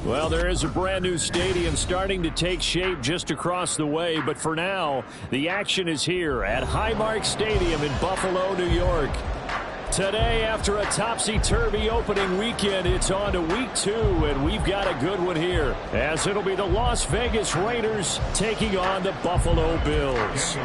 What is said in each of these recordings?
Well, there is a brand new stadium starting to take shape just across the way, but for now, the action is here at Highmark Stadium in Buffalo, New York. Today, after a topsy-turvy opening weekend, it's on to week 2, and we've got a good one here, as it'll be the Las Vegas Raiders taking on the Buffalo Bills.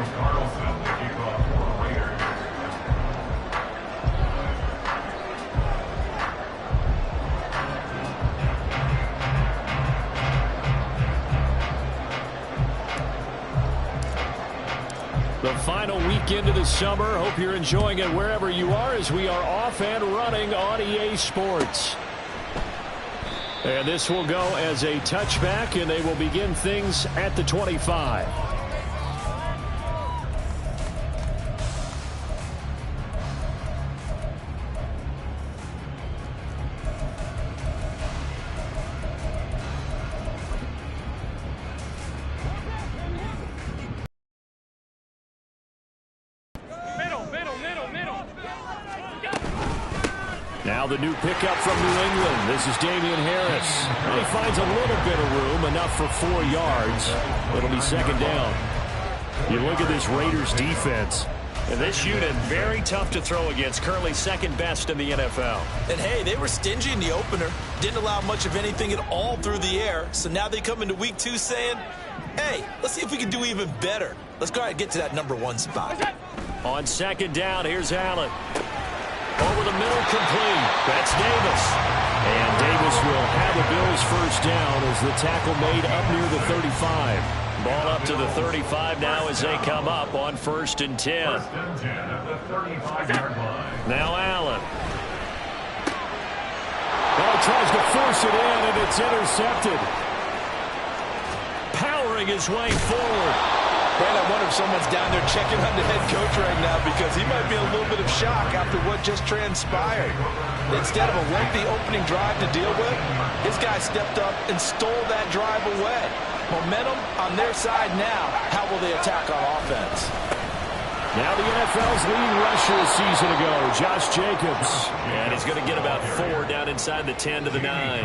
The final weekend of the summer. Hope you're enjoying it wherever you are as we are off and running on EA Sports. And this will go as a touchback, and they will begin things at the 25. Now the new pickup from New England. This is Damien Harris. And he finds a little bit of room, enough for 4 yards. It'll be second down. You look at this Raiders defense. And this unit, very tough to throw against. Currently second best in the NFL. And hey, they were stingy in the opener. Didn't allow much of anything at all through the air. So now they come into week 2 saying, hey, let's see if we can do even better. Let's go ahead and get to that #1 spot. On second down, here's Allen. Over the middle, complete. That's Davis. And Davis will have a Bills first down as the tackle made up near the 35. Ball up to the 35 now as they come up on 1st and 10. Now Allen. Ball tries to force it in, and it's intercepted. Powering his way forward. Brandon, I wonder if someone's down there checking on the head coach right now because he might be in a little bit of shock after what just transpired. Instead of a lengthy opening drive to deal with, his guy stepped up and stole that drive away. Momentum on their side now. How will they attack on offense? Now the NFL's leading rusher a season ago, Josh Jacobs. And he's going to get about 4 down inside the 10 to the 9.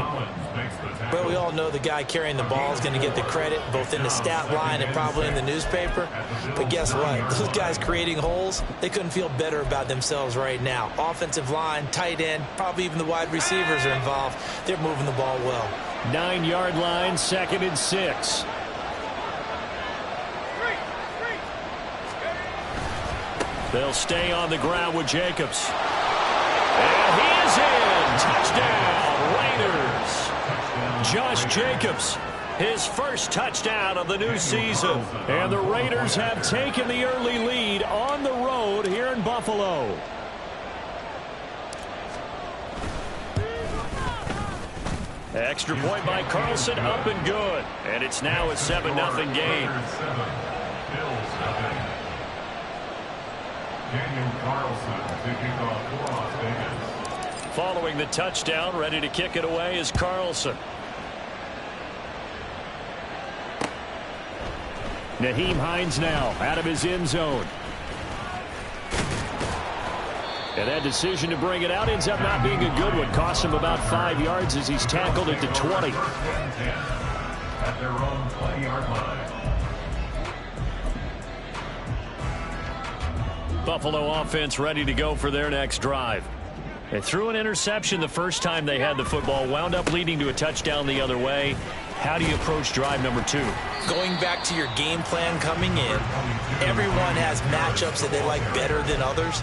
Well, we all know the guy carrying the ball is going to get the credit, both in the stat line and probably in the newspaper. But guess what? Those guys creating holes, they couldn't feel better about themselves right now. Offensive line, tight end, probably even the wide receivers are involved. They're moving the ball well. 9-yard line, 2nd and 6. They'll stay on the ground with Jacobs. And he is in. Touchdown, Raiders. Josh Jacobs, his first touchdown of the new season. And the Raiders have taken the early lead on the road here in Buffalo. Extra point by Carlson, up and good. And it's now a 7-0 game. Following the touchdown, ready to kick it away is Carlson. Nyheim Hines now out of his end zone. And that decision to bring it out ends up not being a good one. Costs him about 5 yards as he's tackled at the 20. At their own 20-yard line. Buffalo offense ready to go for their next drive. They threw an interception the first time they had the football, wound up leading to a touchdown the other way. How do you approach drive number 2? Going back to your game plan coming in, everyone has matchups that they like better than others,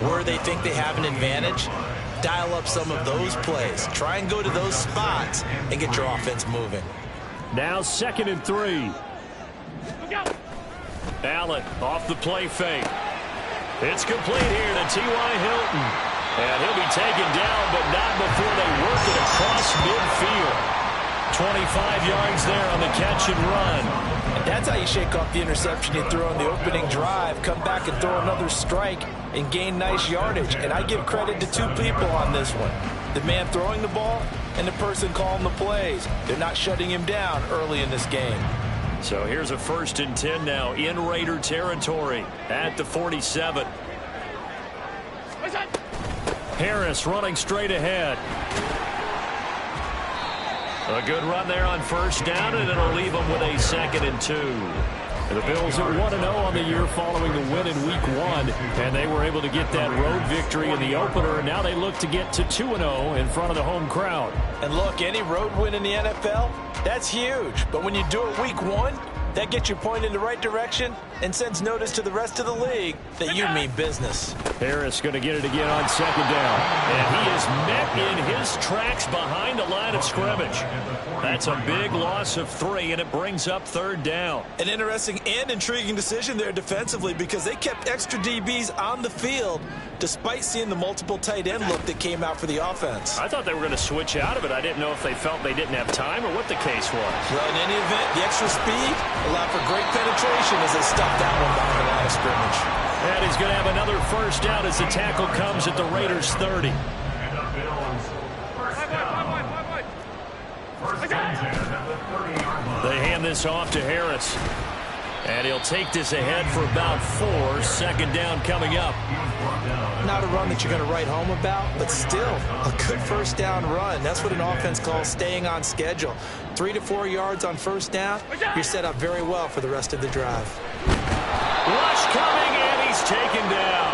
where they think they have an advantage. Dial up some of those plays. Try and go to those spots and get your offense moving. Now 2nd and 3. Allen off the play fake. It's complete here to T.Y. Hilton. And he'll be taken down, but not before they work it across midfield. 25 yards there on the catch and run. And that's how you shake off the interception you threw on the opening drive. Come back and throw another strike and gain nice yardage. And I give credit to 2 people on this one. The man throwing the ball and the person calling the plays. They're not shutting him down early in this game. So here's a 1st and 10 now in Raider territory at the 47. Harris running straight ahead. A good run there on first down, and it'll leave them with a 2nd and 2. The Bills are 1-0 on the year following the win in Week 1, and they were able to get that road victory in the opener, and now they look to get to 2-0 in front of the home crowd. And look, any road win in the NFL, that's huge. But when you do it Week 1, that gets you pointed in the right direction and sends notice to the rest of the league that you mean business. Harris going to get it again on 2nd down. And he is met in his tracks behind the line of scrimmage. That's a big loss of 3, and it brings up 3rd down. An interesting and intriguing decision there defensively because they kept extra DBs on the field despite seeing the multiple tight end look that came out for the offense. I thought they were going to switch out of it. I didn't know if they felt they didn't have time or what the case was. Well, in any event, the extra speed allowed for great penetration as they stuffed that one behind the line of scrimmage. And he's going to have another first down as the tackle comes at the Raiders' 30. They hand this off to Harris. And he'll take this ahead for about 4. 2nd down coming up. Not a run that you're going to write home about, but still a good first down run. That's what an offense calls staying on schedule. 3 to 4 yards on first down, you're set up very well for the rest of the drive. Rush coming, and he's taken down.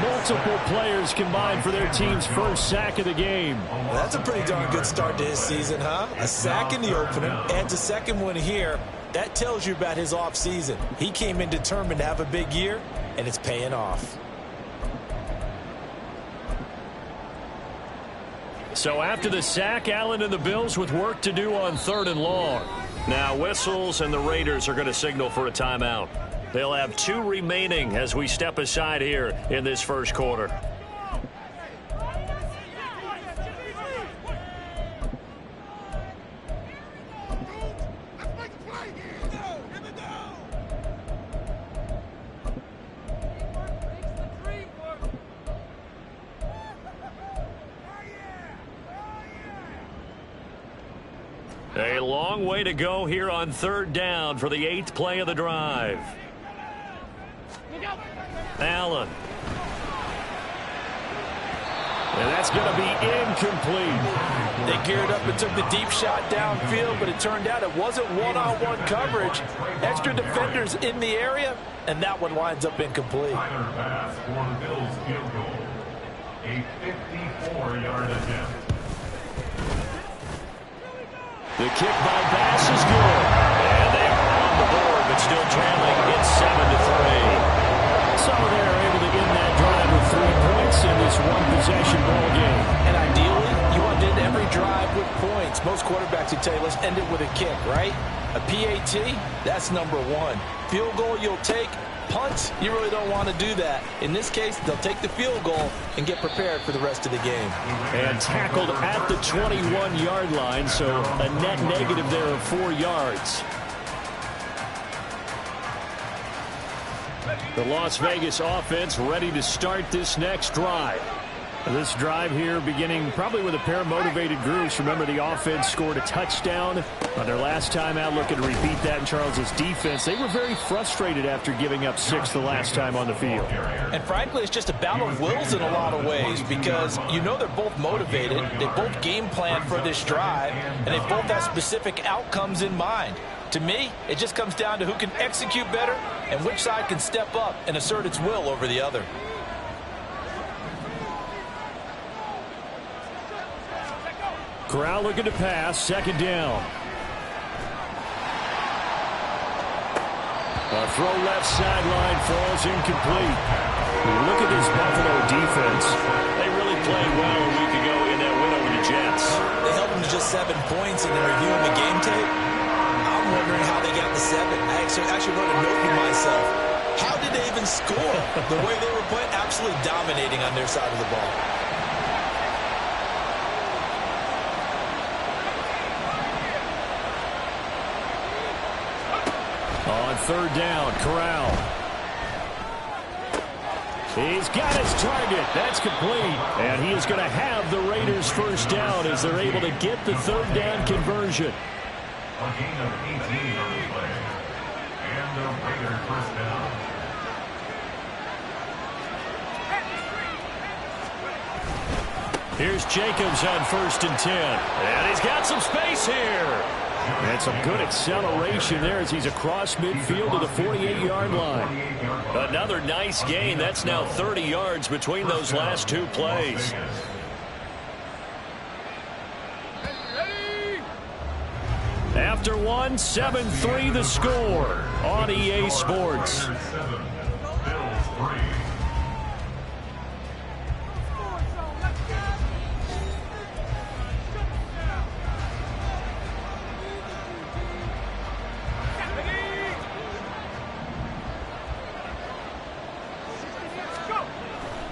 Multiple players combined for their team's first sack of the game. Well, that's a pretty darn good start to his season, huh? A sack in the opener, adds a second one here. That tells you about his offseason. He came in determined to have a big year, and it's paying off. So after the sack, Allen and the Bills with work to do on 3rd and long. Now whistles, and the Raiders are going to signal for a timeout. They'll have 2 remaining as we step aside here in this first quarter. A long way to go here on 3rd down for the 8th play of the drive. Allen. And that's going to be incomplete. They geared up and took the deep shot downfield, but it turned out it wasn't one-on-one coverage. Extra defenders in the area, and that one winds up incomplete. A 54-yard attempt. The kick by Bass is good. And they are on the board, but still trailing. It's 7-3. So they're able to end that drive with 3 points in this one-possession ball game. And ideally, you want to end every drive with points. Most quarterbacks would tell you, let's end it with a kick, right? A PAT, that's number 1. Field goal you'll take. Punts, you really don't want to do that. In this case, they'll take the field goal and get prepared for the rest of the game. And tackled at the 21-yard line, so a net negative there of 4 yards. The Las Vegas offense ready to start this next drive. This drive here beginning probably with a pair of motivated groups. Remember, the offense scored a touchdown on their last time out, looking to repeat that in Charles's defense. They were very frustrated after giving up 6 the last time on the field. And frankly, it's just a battle of wills in a lot of ways because you know they're both motivated. They both game plan for this drive, and they both have specific outcomes in mind. To me, it just comes down to who can execute better and which side can step up and assert its will over the other. Corral looking to pass, 2nd down. A throw left sideline falls incomplete. Look at this Buffalo defense. They really played well a week ago in that win over the Jets. They held them to just 7 points, and then reviewing the game tape, I'm wondering how they got the 7. I actually wrote a note to myself. How did they even score? The way they were playing, absolutely dominating on their side of the ball. On 3rd down, Corral. He's got his target. That's complete. And he is going to have the Raiders first down as they're able to get the 3rd down conversion. A gain of 18 on the play. And the Raiders first down. Here's Jacobs on 1st and 10. And he's got some space here. And some good acceleration there as he's across midfield to the 48-yard line. Another nice gain. That's now 30 yards between those last two plays. After one, 7-3 the score on EA Sports.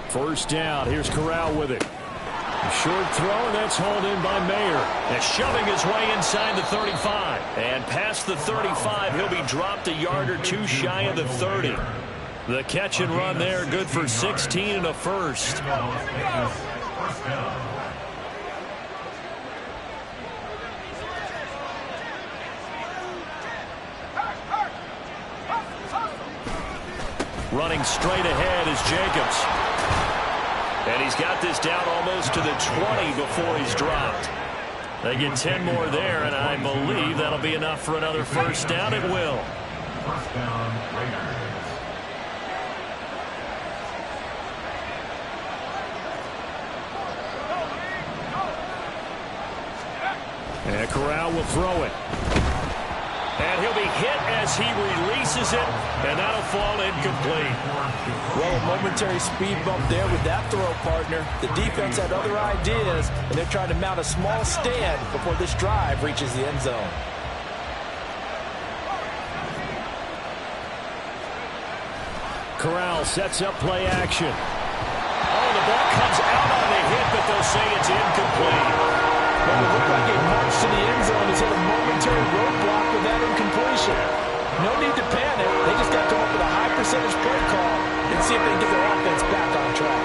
First down. Here's Corral with it. A short throw, and that's hauled in by Mayer. And shoving his way inside the 35. And past the 35, he'll be dropped a yard or two shy of the 30. The catch and run there, good for 16 and a first. Running straight ahead is Jacobs. And he's got this down almost to the 20 before he's dropped. They get 10 more there, and I believe that'll be enough for another first down. It will. First down, Raiders. And Corral will throw it. And he'll be hit as he releases it, and that'll fall incomplete. Well, a momentary speed bump there with that throw, partner. The defense had other ideas, and they're trying to mount a small stand before this drive reaches the end zone. Corral sets up play action. Oh, the ball comes out on the hit, but they'll say it's incomplete. Well, it looked like a march to the end zone has hit a momentary roadblock with that incompletion. No need to panic. They just got to come up with a high percentage play call and see if they can get their offense back on track.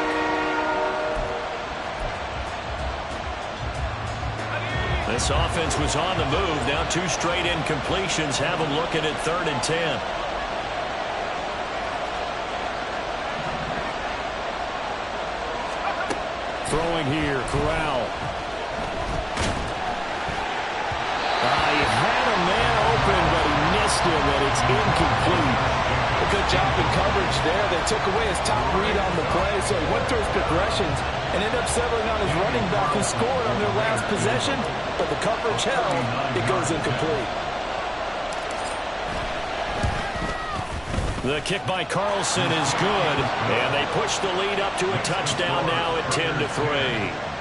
This offense was on the move. Now two straight incompletions have them looking at 3rd and 10. Throwing here, Corral. He had a man open, but he missed him, and it's incomplete. A good job in coverage there. They took away his top read on the play, so he went through his progressions and ended up settling on his running back who scored on their last possession, but the coverage held. It goes incomplete. The kick by Carlson is good, and they push the lead up to a touchdown now at 10-3.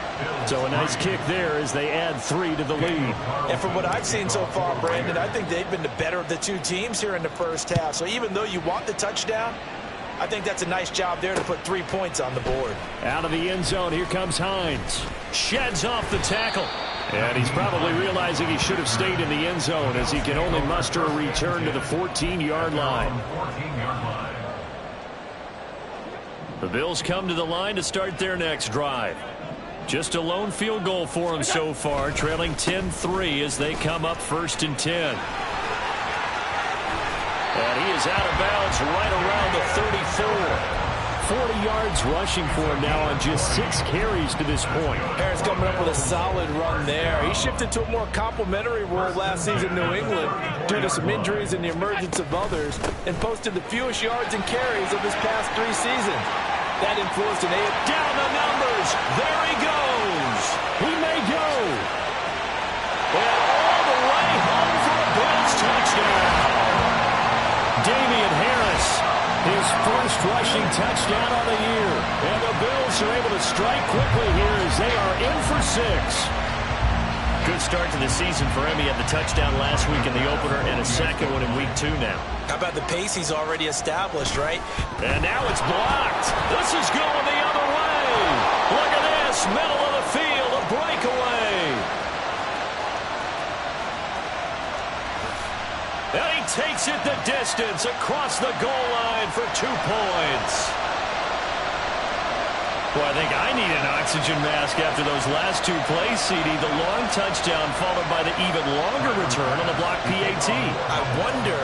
So a nice kick there as they add 3 to the lead. And from what I've seen so far, Brandon, I think they've been the better of the two teams here in the first half. So even though you want the touchdown, I think that's a nice job there to put 3 points on the board. Out of the end zone, here comes Hines. Sheds off the tackle. And he's probably realizing he should have stayed in the end zone as he can only muster a return to the 14-yard line. The Bills come to the line to start their next drive. Just a lone field goal for them so far, trailing 10-3 as they come up 1st and 10. And he is out of bounds right around the 34. 40 yards rushing for him now on just 6 carries to this point. Harris coming up with a solid run there. He shifted to a more complimentary role last season in New England due to some injuries and the emergence of others, and posted the fewest yards and carries of his past 3 seasons. That influenced an AFC. Down the numbers. There he goes. He may go. And all the way home for a Bills touchdown. Damian Harris, his first rushing touchdown on the year. And the Bills are able to strike quickly here as they are in for 6. Good start to the season for him. He had the touchdown last week in the opener and a second one in week 2 now. How about the pace he's already established, right? And now it's blocked. This is going the other way. Look at this. Middle of the field, a breakaway. And he takes it the distance across the goal line for 2 points. Well, I think I need an oxygen mask after those last 2 plays, CD. The long touchdown followed by the even longer return on the block PAT. I wonder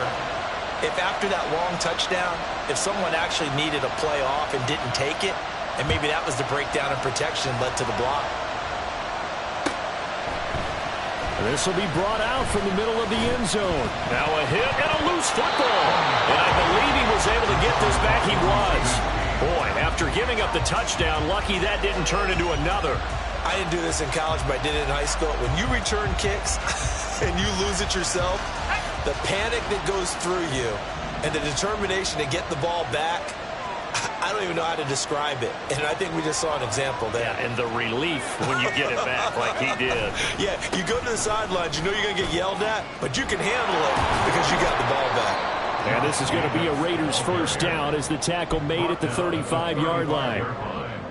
if after that long touchdown, if someone actually needed a play off and didn't take it, and maybe that was the breakdown in protection led to the block. This will be brought out from the middle of the end zone. Now a hit and a loose football. And I believe he was able to get this back. He was. Boy, after giving up the touchdown, lucky that didn't turn into another. I didn't do this in college, but I did it in high school. When you return kicks and you lose it yourself, the panic that goes through you and the determination to get the ball back, I don't even know how to describe it. And I think we just saw an example there. Yeah, and the relief when you get it back like he did. Yeah, you go to the sidelines, you know you're going to get yelled at, but you can handle it because you got the ball back. And this is going to be a Raiders first down as the tackle made at the 35-yard line.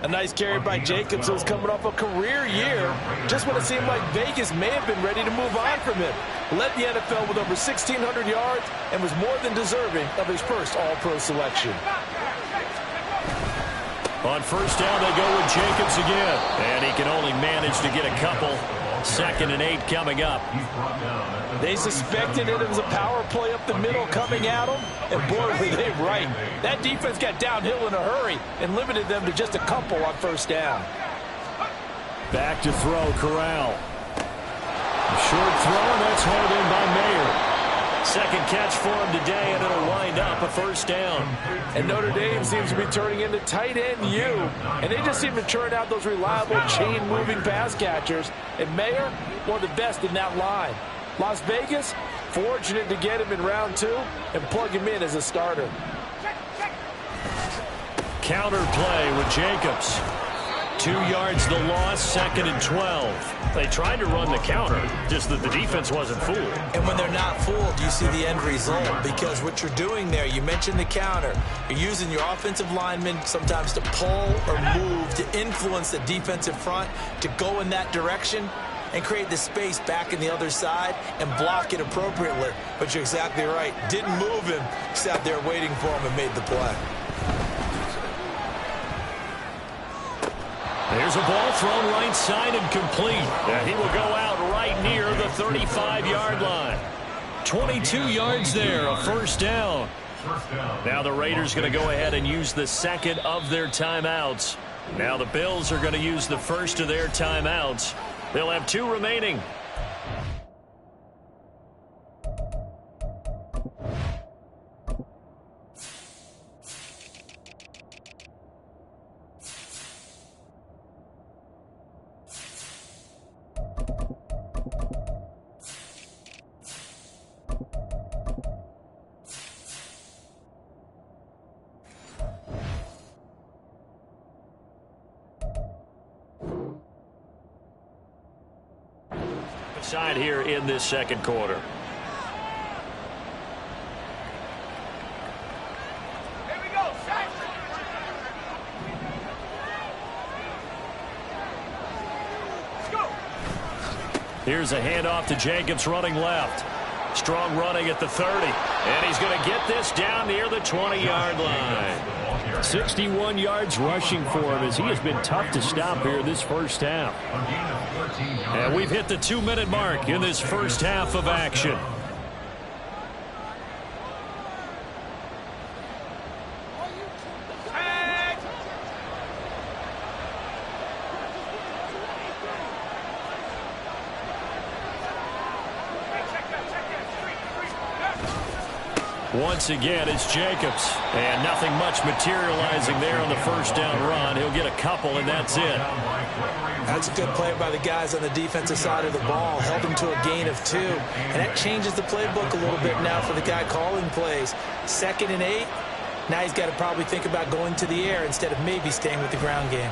A nice carry by Jacobs, who's coming off a career year. Just when it seemed like Vegas may have been ready to move on from him. Led the NFL with over 1,600 yards and was more than deserving of his first All-Pro selection. On first down, they go with Jacobs again. And he can only manage to get a couple. 2nd and 8 coming up. They suspected it was a power play up the middle coming at them, and boy, were they right. That defense got downhill in a hurry and limited them to just a couple on first down. Back to throw, Corral. A short throw, and that's hauled in by Mayer. Second catch for him today, and it'll wind up a first down. And Notre Dame seems to be turning into tight end U, and they just seem to churn out those reliable chain-moving pass catchers. And Mayer, one of the best in that line. Las Vegas, fortunate to get him in round 2 and plug him in as a starter. Counter play with Jacobs. 2 yards the loss, 2nd and 12. They tried to run the counter, just that the defense wasn't fooled. And when they're not fooled, you see the end result, because what you're doing there, you mentioned the counter. You're using your offensive linemen sometimes to pull or move, to influence the defensive front, to go in that direction and create the space back in the other side and block it appropriately. But you're exactly right. Didn't move him, sat there waiting for him and made the play. There's a ball thrown right side and complete. And he will go out right near the 35-yard line. 22 yards there, a first down. Now the Raiders going to go ahead and use the second of their timeouts. Now the Bills are going to use the first of their timeouts. They'll have 2 remaining. Side here in this second quarter. Here we go, set. Let's go. Here's a handoff to Jacobs running left. Strong running at the 30. And he's going to get this down near the 20-yard line. 61 yards rushing for him as he has been tough to stop here this first half. And we've hit the 2-minute mark in this first half of action. Once again, it's Jacobs. And nothing much materializing there on the first down run. He'll get a couple, and that's it. That's a good play by the guys on the defensive side of the ball. Held him to a gain of 2. And that changes the playbook a little bit now for the guy calling plays. 2nd and 8. Now he's got to probably think about going to the air instead of maybe staying with the ground game.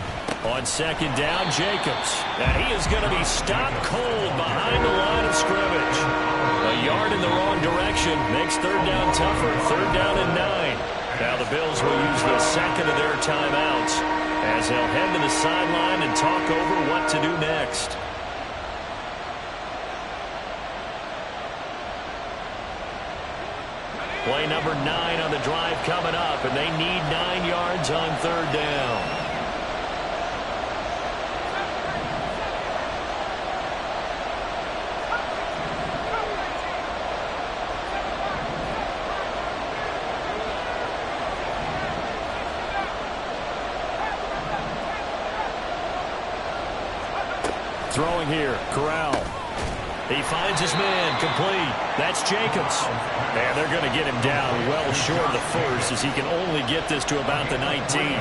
On second down, Jacobs. And he is going to be stopped cold behind the line of scrimmage. A yard in the wrong direction makes third down tougher. 3rd down and 9. Now the Bills will use the second of their timeouts as they'll head to the sideline and talk over what to do next. Play number 9 on the drive coming up, and they need 9 yards on 3rd down. Throwing here, Corral. He finds his man, complete. That's Jacobs. And they're going to get him down well short of the first as he can only get this to about the 19.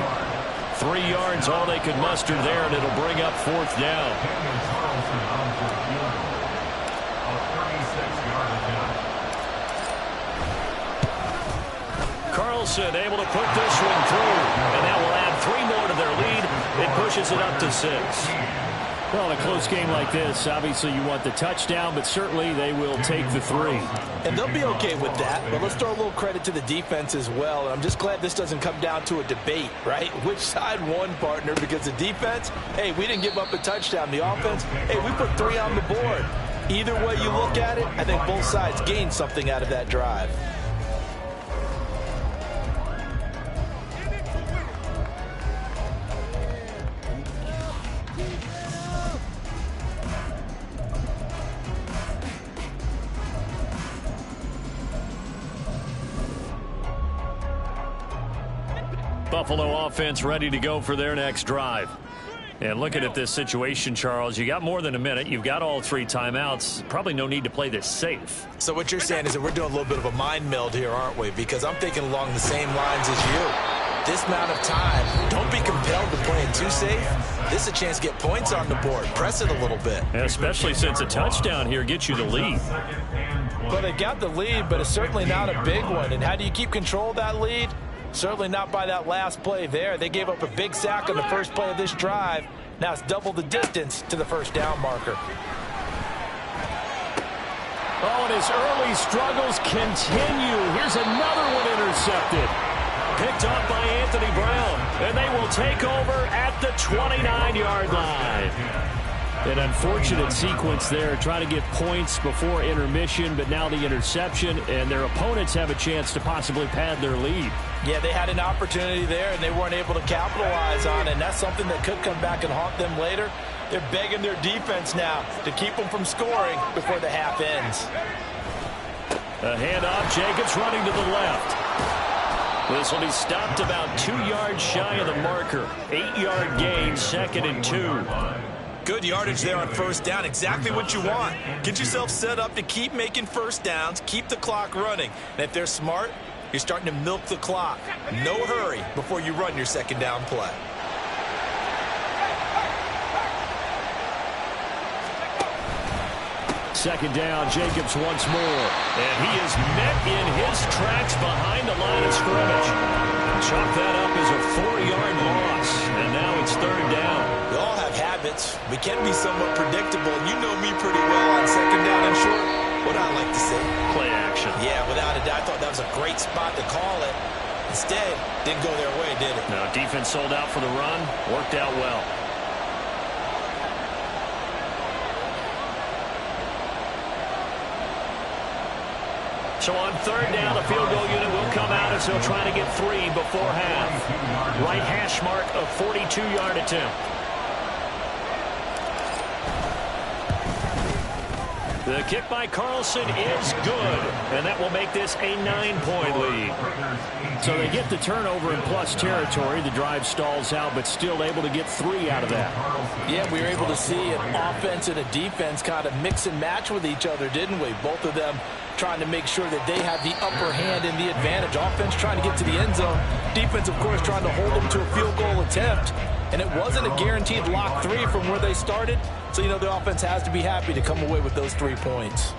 3 yards, all they could muster there, and it'll bring up 4th down. Carlson able to put this one through, and that will add 3 more to their lead. It pushes it up to 6. Well, in a close game like this, obviously you want the touchdown, but certainly they will take the 3. And they'll be okay with that, but let's throw a little credit to the defense as well. And I'm just glad this doesn't come down to a debate, right? Which side won, partner? Because the defense, hey, we didn't give up a touchdown. The offense, hey, we put 3 on the board. Either way you look at it, I think both sides gained something out of that drive. Buffalo offense ready to go for their next drive. And looking at this situation, Charles, you got more than a minute. You've got all 3 timeouts. Probably no need to play this safe. So what you're saying is that we're doing a little bit of a mind meld here, aren't we? Because I'm thinking along the same lines as you. This amount of time, don't be compelled to play it too safe. This is a chance to get points on the board. Press it a little bit. Especially since a touchdown here gets you the lead. Well, they got the lead, but it's certainly not a big one. And how do you keep control of that lead? Certainly not by that last play there. They gave up a big sack on the first play of this drive. Now it's double the distance to the first down marker. Oh, and his early struggles continue. Here's another one intercepted. Picked off by Anthony Brown. And they will take over at the 29-yard line. An unfortunate sequence there, trying to get points before intermission, but now the interception, and their opponents have a chance to possibly pad their lead. Yeah, they had an opportunity there, and they weren't able to capitalize on it, and that's something that could come back and haunt them later. They're begging their defense now to keep them from scoring before the half ends. A handoff, Jacobs running to the left. This will be stopped about 2 yards shy of the marker. 8-yard gain, 2nd and 2. Good yardage there on first down. Exactly what you want. Get yourself set up to keep making first downs, keep the clock running. And if they're smart, you're starting to milk the clock. No hurry before you run your second down play. Second down, Jacobs once more. And he is met in his tracks behind the line of scrimmage. Chalk that up as a 4-yard loss. And now it's 3rd down. We all have habits. We can be somewhat predictable. And you know me pretty well on second down and short. What I like to say? Play action. Yeah, without a doubt. I thought that was a great spot to call it. Instead, didn't go their way, did it? No, defense sold out for the run. Worked out well. So on 3rd down, the field goal unit will come out as they'll try to get 3 before half. Right hash mark of 42-yard attempt. The kick by Carlson is good, and that will make this a 9-point lead. So they get the turnover in plus territory. The drive stalls out, but still able to get 3 out of that. Yeah, we were able to see an offense and a defense kind of mix and match with each other, didn't we? Both of them trying to make sure that they have the upper hand and the advantage. Offense trying to get to the end zone. Defense, of course, trying to hold them to a field goal attempt. And it wasn't a guaranteed lock 3 from where they started. So, you know, the offense has to be happy to come away with those 3 points.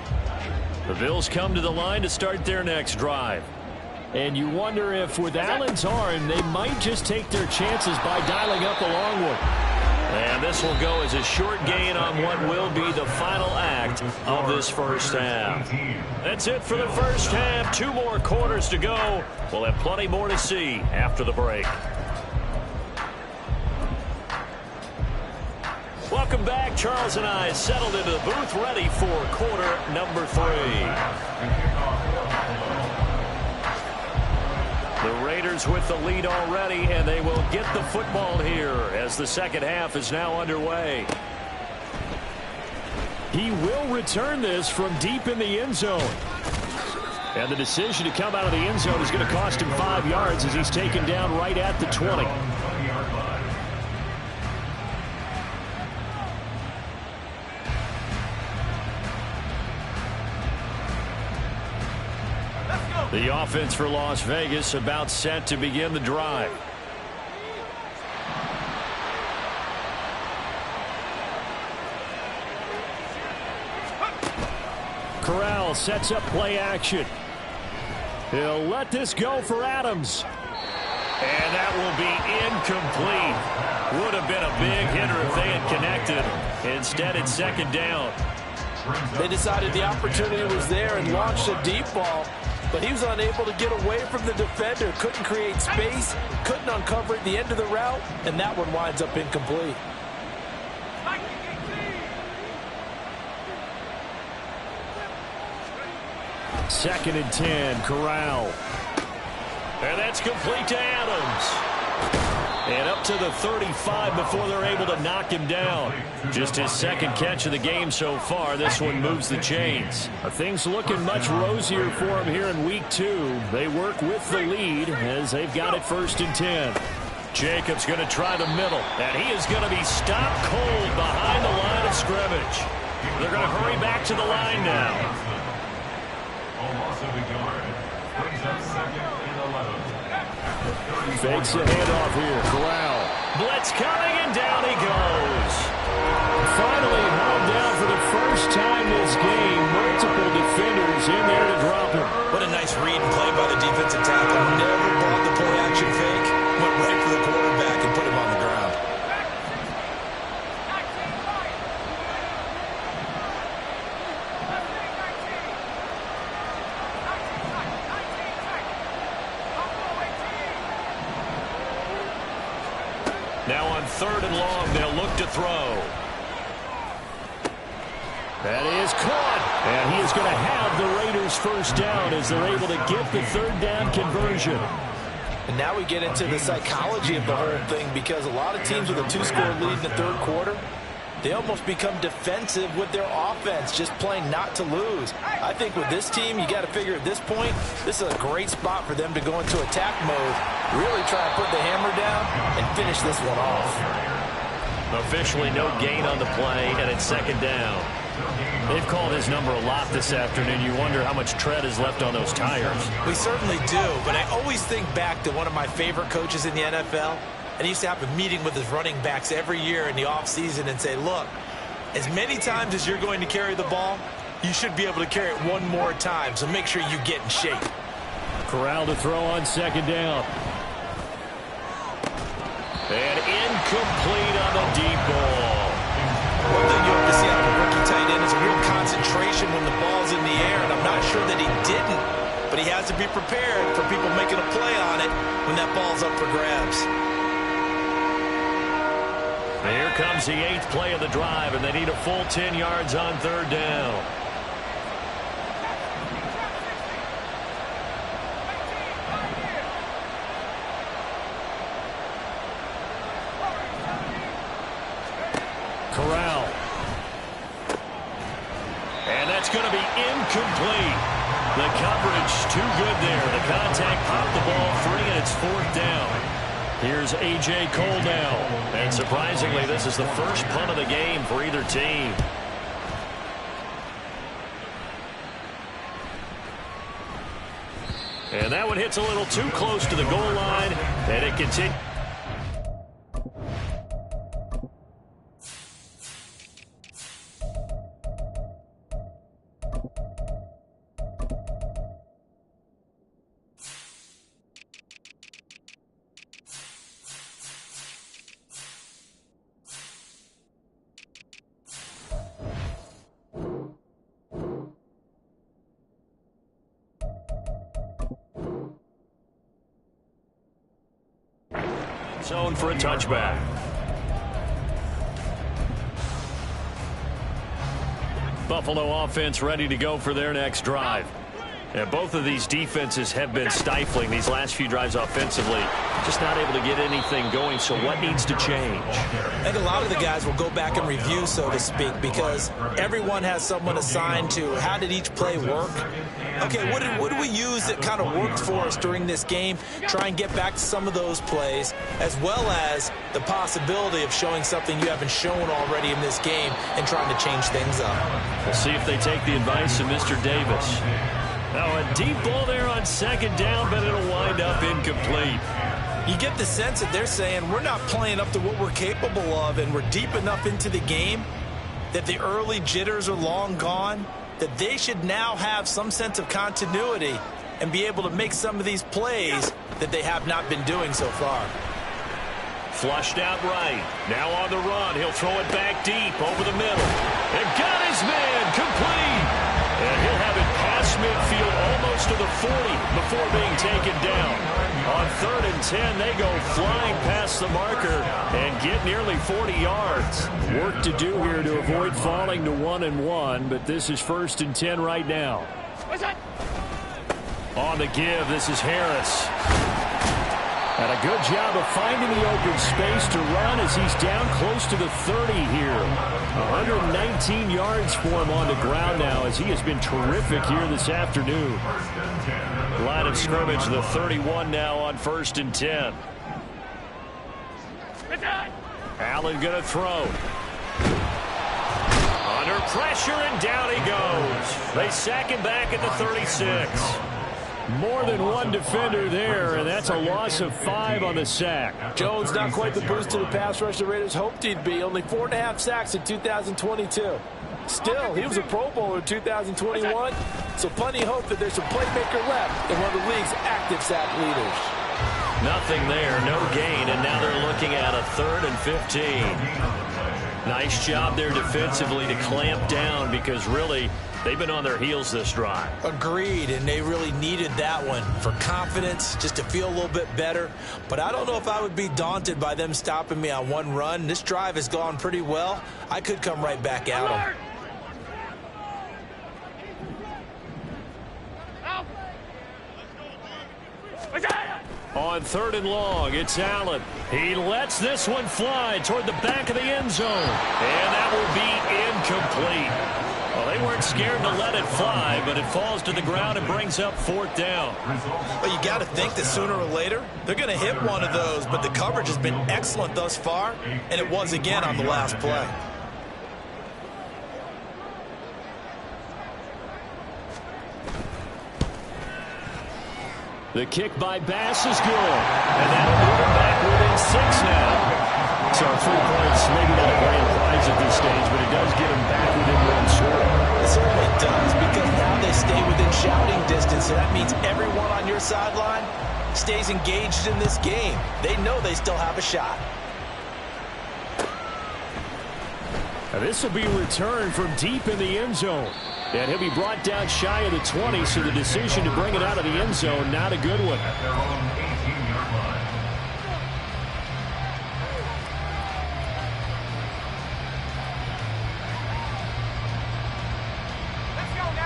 The Bills come to the line to start their next drive. And you wonder if with Allen's arm, they might just take their chances by dialing up a long one. And this will go as a short gain on what will be the final act of this first half. That's it for the first half. 2 more quarters to go. We'll have plenty more to see after the break. Welcome back. Charles and I settled into the booth, ready for quarter number 3. The Raiders with the lead already, and they will get the football here as the second half is now underway. He will return this from deep in the end zone. And the decision to come out of the end zone is going to cost him 5 yards as he's taken down right at the 20. The offense for Las Vegas about set to begin the drive. Corral sets up play action. He'll let this go for Adams. And that will be incomplete. Would have been a big hitter if they had connected. Instead, it's second down. They decided the opportunity was there and launched a deep ball, but he was unable to get away from the defender. Couldn't create space, couldn't uncover at the end of the route, and that one winds up incomplete. Second and 10, Corral. And that's complete to Adams. And up to the 35 before they're able to knock him down. Just his second catch of the game so far. This one moves the chains. Things looking much rosier for him here in week 2. They work with the lead as they've got it first and 10. Jacobs going to try the middle. And he is going to be stopped cold behind the line of scrimmage. They're going to hurry back to the line now. Fakes a handoff here. Corral. Blitz coming, and down he goes. Finally hauled down for the first time this game. Multiple defenders in there to drop him. What a nice read and play by the defensive tackle. Never bought the play-action fake. Went right for the quarterback and put him on the ground. Now on third and long, they'll look to throw. That is caught. And he is going to have the Raiders first down as they're able to get the third down conversion. And now we get into the psychology of the whole thing, because a lot of teams with a 2-score lead in the third quarter, they almost become defensive with their offense, just playing not to lose. I think with this team, you got to figure at this point, this is a great spot for them to go into attack mode, really try and put the hammer down and finish this one off. Officially no gain on the play, and it's second down. They've called his number a lot this afternoon. You wonder how much tread is left on those tires. We certainly do, but I always think back to one of my favorite coaches in the NFL. And he used to have a meeting with his running backs every year in the offseason and say, look, as many times as you're going to carry the ball, you should be able to carry it one more time, so make sure you get in shape. Corral to throw on second down. And incomplete on the deep ball. One thing you have to see out of a rookie tight end is a real concentration when the ball's in the air, and I'm not sure that he didn't, but he has to be prepared for people making a play on it when that ball's up for grabs. Here comes the 8th play of the drive, and they need a full 10 yards on third down. Corral. And that's going to be incomplete. The coverage too good there. The contact popped the ball free, and it's fourth down. Here's A.J. Cole now. And surprisingly, this is the first punt of the game for either team. And that one hits a little too close to the goal line, and it continues. Zone for a touchback. Buffalo offense ready to go for their next drive. And both of these defenses have been stifling these last few drives offensively. Just not able to get anything going, so what needs to change? I think a lot of the guys will go back and review, so to speak, because everyone has someone assigned to how did each play work. Okay, what did we use that kind of worked for us during this game? Try and get back to some of those plays, as well as the possibility of showing something you haven't shown already in this game and trying to change things up. We'll see if they take the advice of Mr. Davis. Now a deep ball there on second down, but it'll wind up incomplete. You get the sense that they're saying we're not playing up to what we're capable of, and we're deep enough into the game that the early jitters are long gone, that they should now have some sense of continuity and be able to make some of these plays that they have not been doing so far. Flushed out right. Now on the run. He'll throw it back deep over the middle. And got his man complete. And he'll have it past midfield almost to the 40 before being taken down. On 3rd and 10, they go flying past the marker and get nearly 40 yards. Work to do here to avoid falling to 1-1, but this is 1st and 10 right now. On the give, this is Harris. And a good job of finding the open space to run as he's down close to the 30 here. 119 yards for him on the ground now as he has been terrific here this afternoon. Line of scrimmage, the 31 now on 1st and 10. Allen going to throw. Under pressure, and down he goes. They sack him back at the 36. More than one defender there, and that's a loss of 5 on the sack. Jones not quite the boost to the pass rush the Raiders hoped he'd be. Only 4.5 sacks in 2022. Still, he was a Pro Bowler in 2021, so plenty of hope that there's some playmaker left in one of the league's active sack leaders. Nothing there, no gain, and now they're looking at a 3rd and 15. Nice job there defensively to clamp down because really they've been on their heels this drive. Agreed, and they really needed that one for confidence, just to feel a little bit better. But I don't know if I would be daunted by them stopping me on one run. This drive has gone pretty well. I could come right back at them. On 3rd and long, it's Allen. He lets this one fly toward the back of the end zone. And that will be incomplete. Well, they weren't scared to let it fly, but it falls to the ground and brings up 4th down. Well, you got to think that sooner or later they're going to hit one of those, but the coverage has been excellent thus far, and it was again on the last play. The kick by Bass is good. And that'll move him back within 6 now. So 3 points, maybe not a grand prize at this stage, but it does get him back within 1 score. It certainly does, because now they stay within shouting distance, so that means everyone on your sideline stays engaged in this game. They know they still have a shot. Now this will be returned from deep in the end zone. And he'll be brought down shy of the 20, so the decision to bring it out of the end zone, not a good one. At their own 18-yard line.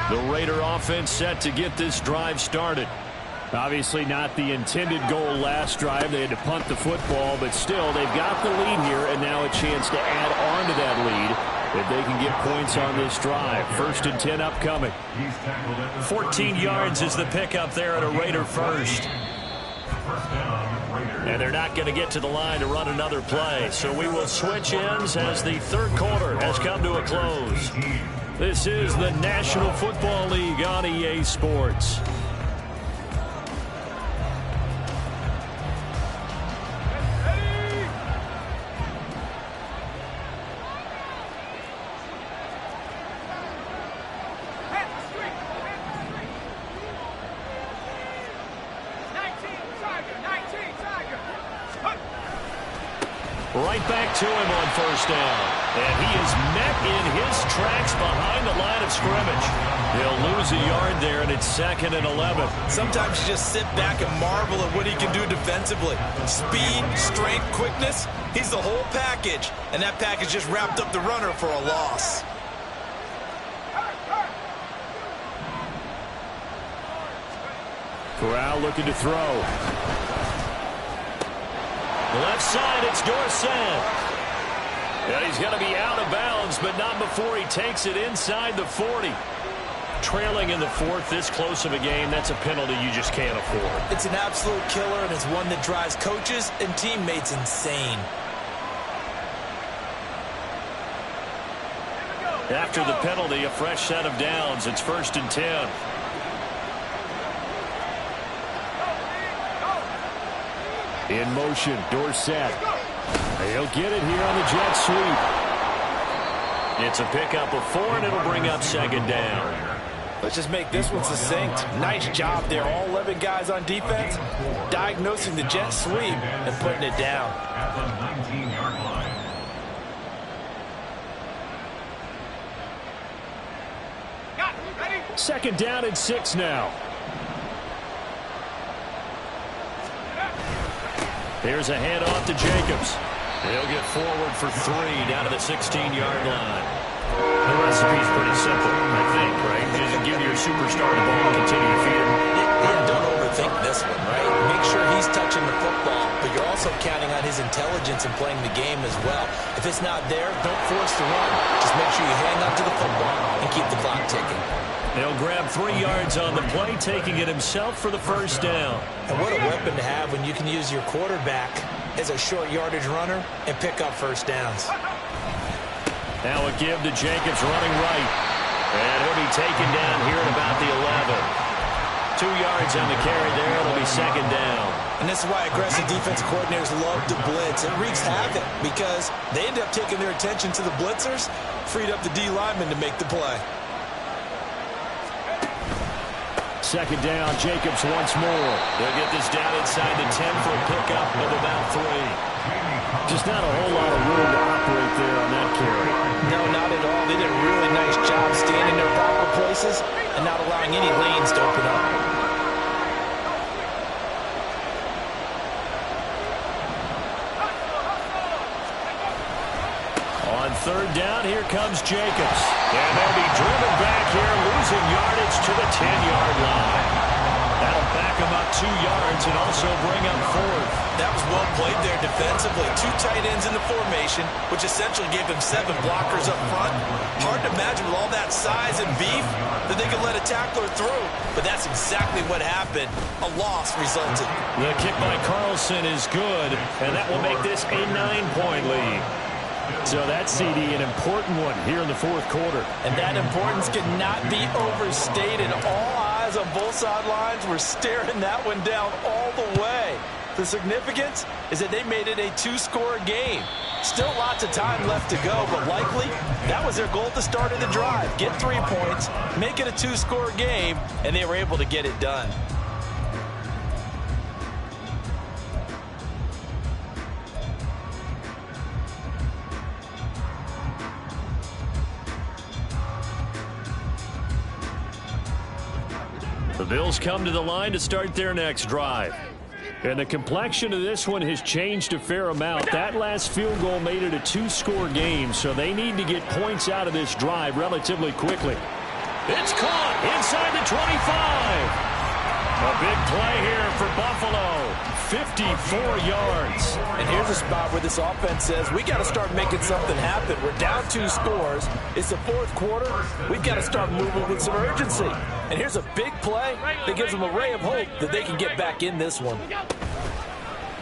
The Raider offense set to get this drive started. Obviously not the intended goal last drive. They had to punt the football, but still they've got the lead here, and now a chance to add on to that lead if they can get points on this drive. 1st and 10 upcoming. 14 yards is the pickup there at a Raider first. And they're not going to get to the line to run another play. So we will switch ends as the 3rd quarter has come to a close. This is the National Football League on EA Sports. Right back to him on 1st down. And he is met in his tracks behind the line of scrimmage. He'll lose a yard there, and it's 2nd and 11. Sometimes you just sit back and marvel at what he can do defensively. Speed, strength, quickness, he's the whole package. And that package just wrapped up the runner for a loss. Corral looking to throw. Left side, it's Dorsett. And he's going to be out of bounds, but not before he takes it inside the 40. Trailing in the 4th, this close of a game, that's a penalty you just can't afford. It's an absolute killer, and it's one that drives coaches and teammates insane. After the penalty, a fresh set of downs. It's 1st and 10. In motion, Dorsett. He'll get it here on the jet sweep. It's a pickup of 4, and it'll bring up second down. Let's just make this one succinct. Nice job there, all 11 guys on defense, diagnosing the jet sweep and putting it down. At the 19-yard line. Got it. Ready? Second down and 6 now. Here's a handoff to Jacobs. He'll get forward for 3 down to the 16-yard line. The recipe's pretty simple, I think, right? Just give your superstar the ball and continue to feed him. Yeah, don't overthink this one, right? Make sure he's touching the football, but you're also counting on his intelligence in playing the game as well. If it's not there, don't force the run. Just make sure you hang on to the football and keep the clock ticking. He'll grab 3 yards on the play, taking it himself for the first down. And what a weapon to have when you can use your quarterback as a short yardage runner and pick up first downs. Now a give to Jacobs running right. And he'll be taken down here at about the 11. 2 yards on the carry there. It'll be second down. And this is why aggressive defensive coordinators love to blitz. It wreaks havoc because they end up taking their attention to the blitzers, freed up the D lineman to make the play. Second down, Jacobs once more. They'll get this down inside the 10 for a pickup of about 3. Just not a whole lot of room to operate there on that carry. No, not at all. They did a really nice job staying in their proper places and not allowing any lanes to open up. On third down, here comes Jacobs. And they'll be driven back here, losing yardage to the 10-yard line. That'll back them up 2 yards and also bring up 4th. That was well played there defensively. 2 tight ends in the formation, which essentially gave them 7 blockers up front. Hard to imagine with all that size and beef that they could let a tackler through. But that's exactly what happened. A loss resulted. The kick by Carlson is good, and that will make this a 9-point lead. So that CD, an important one here in the 4th quarter. And that importance cannot be overstated. All eyes on both sidelines were staring that one down all the way. The significance is that they made it a 2-score game. Still lots of time left to go, but likely that was their goal at the start of the drive. Get 3 points, make it a 2-score game, and they were able to get it done. The Bills come to the line to start their next drive. And the complexion of this one has changed a fair amount. That last field goal made it a 2-score game, so they need to get points out of this drive relatively quickly. It's caught inside the 25. A big play here for Buffalo. 54 yards. And here's a spot where this offense says, we got to start making something happen. We're down 2 scores. It's the 4th quarter. We've got to start moving with some urgency. And here's a big play that gives them a ray of hope that they can get back in this one.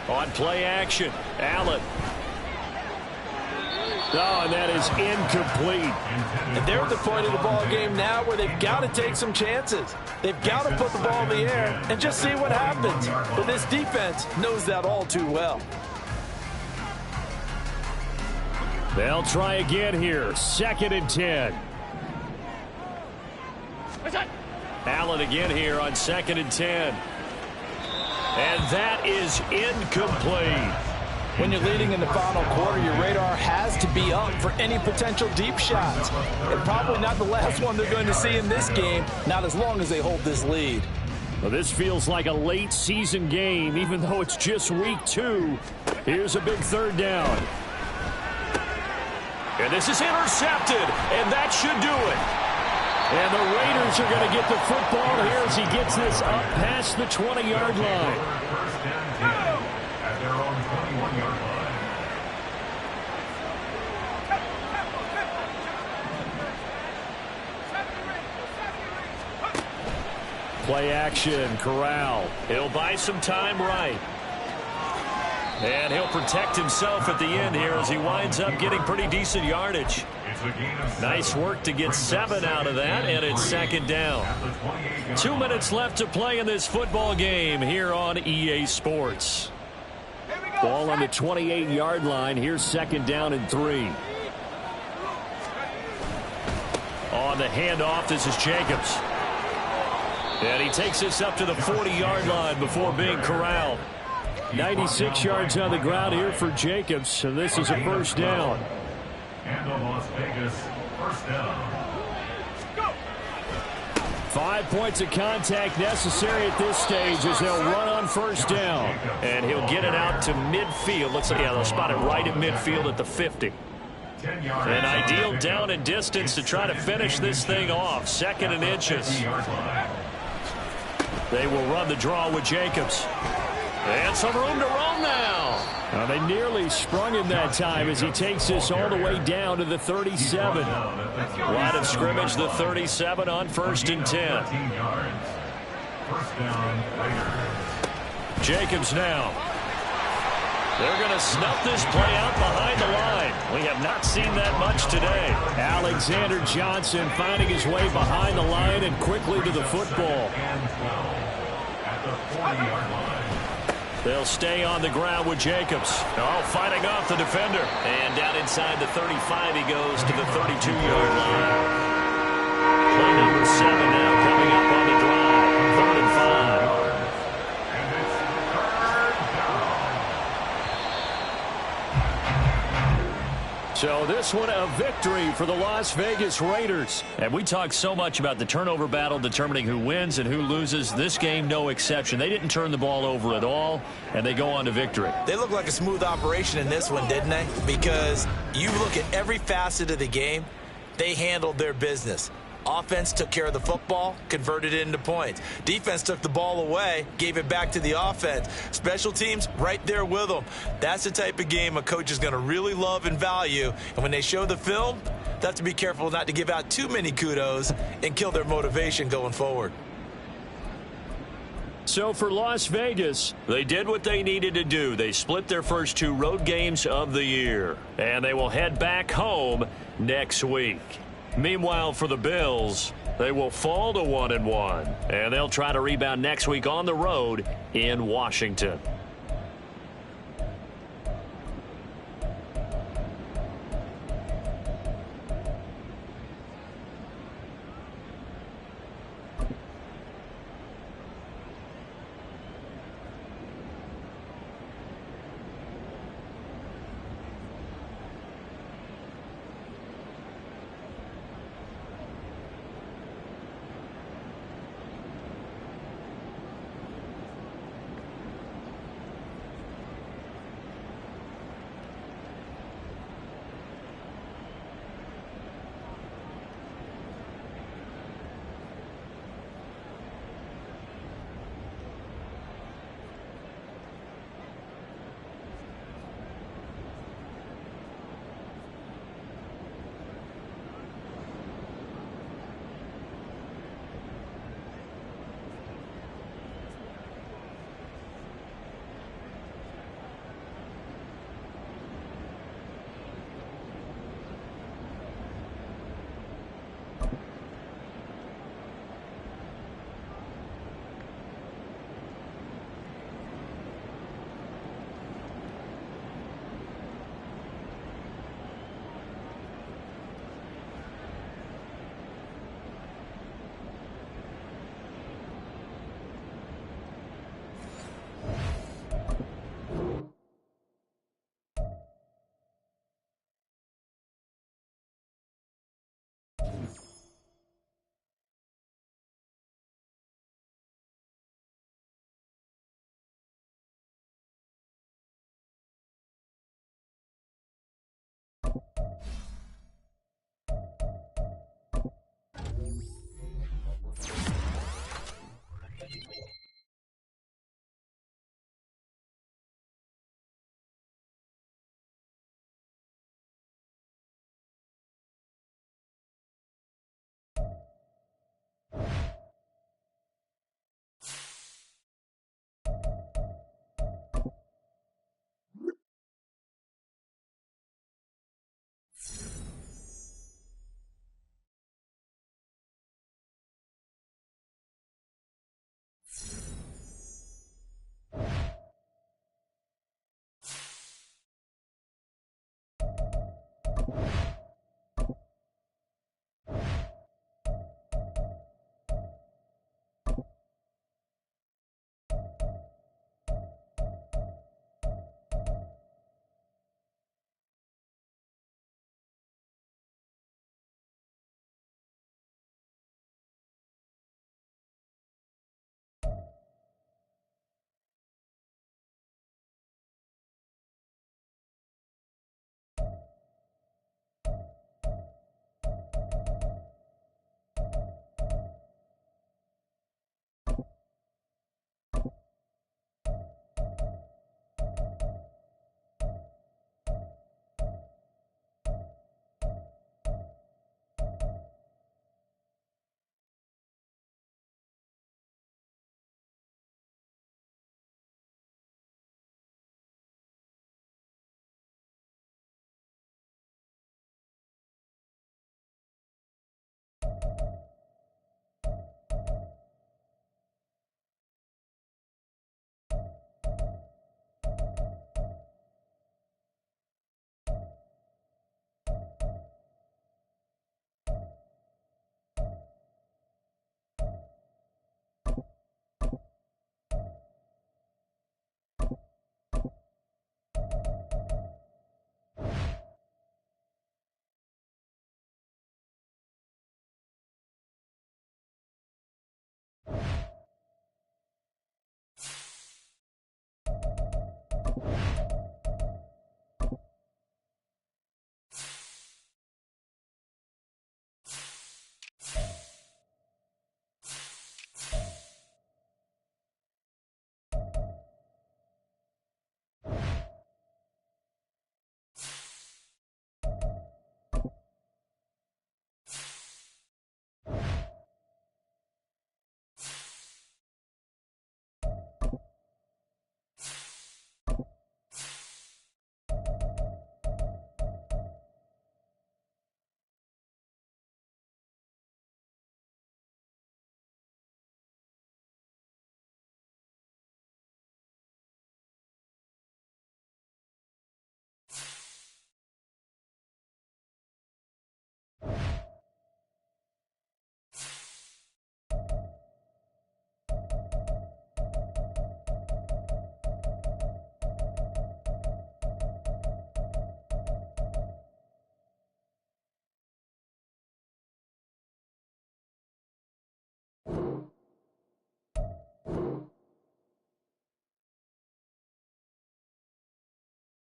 On play action, Allen. Oh, and that is incomplete. And they're at the point of the ball game now where they've got to take some chances. They've got to put the ball in the air and just see what happens. But this defense knows that all too well. They'll try again here. 2nd and 10. Allen again here on 2nd and 10. And that is incomplete. When you're leading in the final quarter, your radar has to be up for any potential deep shots. And probably not the last one they're going to see in this game, not as long as they hold this lead. Well, this feels like a late season game, even though it's just week 2. Here's a big 3rd down. And this is intercepted, and that should do it. And the Raiders are going to get the football here as he gets this up past the 20-yard line. First and 10 at their own 21-yard line. Play action, Corral. He'll buy some time right. And he'll protect himself at the end here as he winds up getting pretty decent yardage. Nice work to get 7 out of that, and it's 2nd down. 2 minutes left to play in this football game here on EA Sports. Ball on the 28-yard line. Here's 2nd down and 3. On the handoff, this is Jacobs. And he takes this up to the 40-yard line before being corralled. 96 yards on the ground here for Jacobs, and this is a 1st down. And the Las Vegas 1st down. 5 points of contact necessary at this stage as they'll run on 1st down. And he'll get it out to midfield. Looks like, yeah, they'll spot it right at midfield at the 50. An ideal down and distance to try to finish this thing off. 2nd and inches. They will run the draw with Jacobs. And some room to roam now. They nearly sprung him that time as he takes this all the way down to the 37. Line of scrimmage, the 37 on 1st and 10. Jacobs now. They're going to snuff this play out behind the line. We have not seen that much today. Alexander Johnson finding his way behind the line and quickly to the football. At the 40-yard line. They'll stay on the ground with Jacobs. Oh, fighting off the defender. And down inside the 35 he goes to the 32-yard line. Play number 7 now coming up on the drive. 3rd and 5. And it's 3rd down. So this one a victory for the Las Vegas Raiders. And we talked so much about the turnover battle determining who wins and who loses. This game, no exception. They didn't turn the ball over at all, and they go on to victory. They look like a smooth operation in this one, didn't they? Because you look at every facet of the game, they handled their business. Offense took care of the football, converted it into points. Defense took the ball away, gave it back to the offense. Special teams, right there with them. That's the type of game a coach is going to really love and value. And when they show the film, they have to be careful not to give out too many kudos and kill their motivation going forward. So for Las Vegas, they did what they needed to do. They split their first 2 road games of the year. And they will head back home next week. Meanwhile, for the Bills, they will fall to 1-1, and they'll try to rebound next week on the road in Washington.